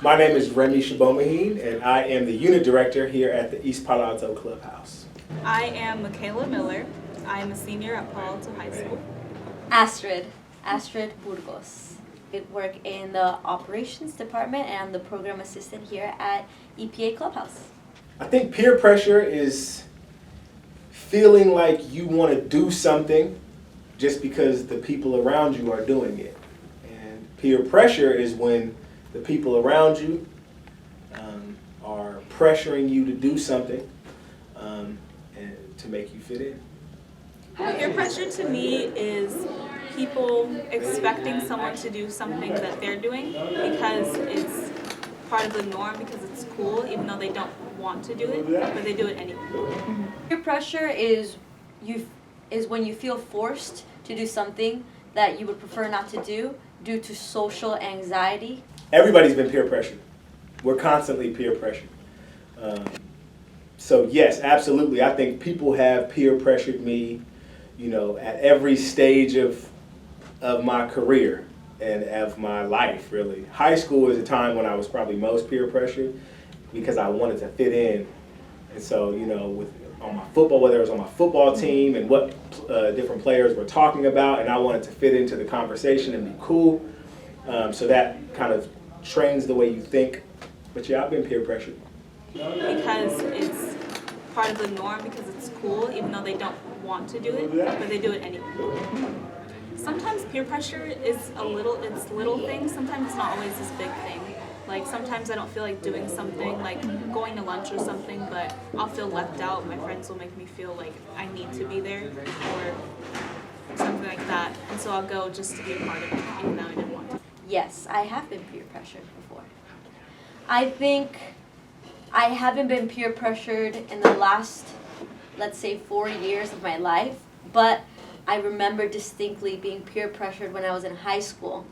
My name is Remy Shabomaheen, and I am the unit director here at the East Palo Alto Clubhouse. I am Michaela Miller. I am a senior at Palo Alto High School. Astrid Burgos. I work in the operations department and I'm the program assistant here at EPA Clubhouse. I think peer pressure is feeling like you want to do something just because the people around you are doing it. And peer pressure is when the people around you are pressuring you to do something and to make you fit in. Peer pressure to me is people expecting someone to do something that they're doing because it's part of the norm, because it's cool, even though they don't want to do it, but they do it anyway. Peer pressure is when you feel forced to do something that you would prefer not to do due to social anxiety. Everybody's been peer pressured. We're constantly peer pressured. So yes, absolutely. I think people have peer pressured me, at every stage of my career and of my life, really. High school is a time when I was probably most peer pressured because I wanted to fit in. And so, on my football, whether it was on my football team and what different players were talking about, and I wanted to fit into the conversation and be cool. So that kind of trains the way you think. But yeah, I've been peer pressured. Because it's part of the norm, because it's cool, even though they don't want to do it, but they do it anyway. Sometimes peer pressure is it's little things. Sometimes it's not always this big thing. Like sometimes I don't feel like doing something, like going to lunch or something, but I'll feel left out. My friends will make me feel like I need to be there or something like that. And so I'll go just to be a part of it, even though I didn't want to. Yes, I have been peer pressured before. I think I haven't been peer pressured in the last, let's say, 4 years of my life, but I remember distinctly being peer pressured when I was in high school.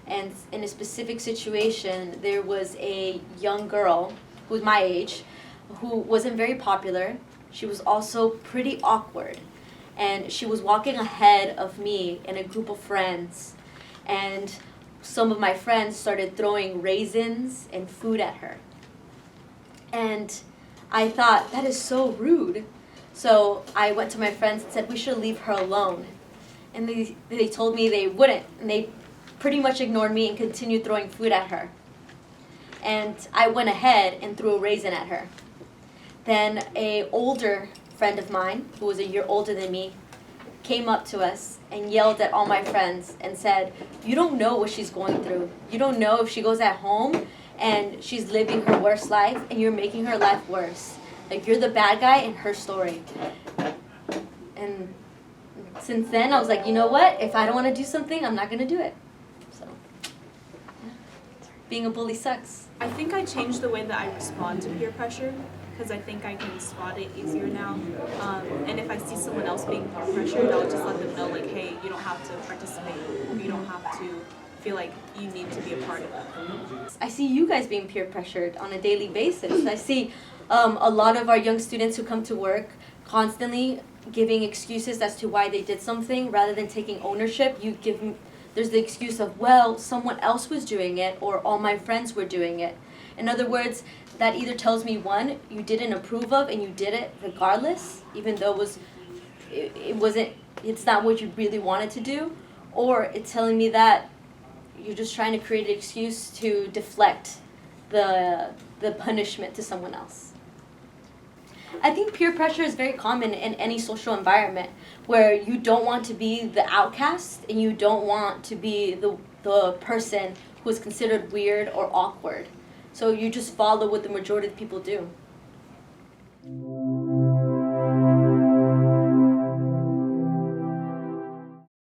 And in a specific situation, there was a young girl who was my age who wasn't very popular. She was also pretty awkward. And she was walking ahead of me in a group of friends. And some of my friends started throwing raisins and food at her. And I thought, that is so rude. So I went to my friends and said, we should leave her alone. And they told me they wouldn't. And they pretty much ignored me and continued throwing food at her. And I went ahead and threw a raisin at her. Then an older friend of mine, who was a year older than me, came up to us and yelled at all my friends and said, you don't know what she's going through. You don't know if she goes at home and she's living her worst life and you're making her life worse. Like, you're the bad guy in her story. And since then, I was like, you know what? If I don't want to do something, I'm not going to do it. So, yeah. Being a bully sucks. I think I changed the way that I respond to peer pressure because I think I can spot it easier now. And if I see someone else being peer pressured, I'll just let them know, like, hey, you don't have to participate. You don't have to feel like you need to be a part of it. I see you guys being peer pressured on a daily basis. I see a lot of our young students who come to work constantly giving excuses as to why they did something rather than taking ownership. There's the excuse of, well, someone else was doing it or all my friends were doing it. In other words, that either tells me, one, you didn't approve of and you did it regardless, even though it's not what you really wanted to do, or it's telling me that you're just trying to create an excuse to deflect the punishment to someone else. I think peer pressure is very common in any social environment where you don't want to be the outcast and you don't want to be the person who is considered weird or awkward. So you just follow what the majority of people do.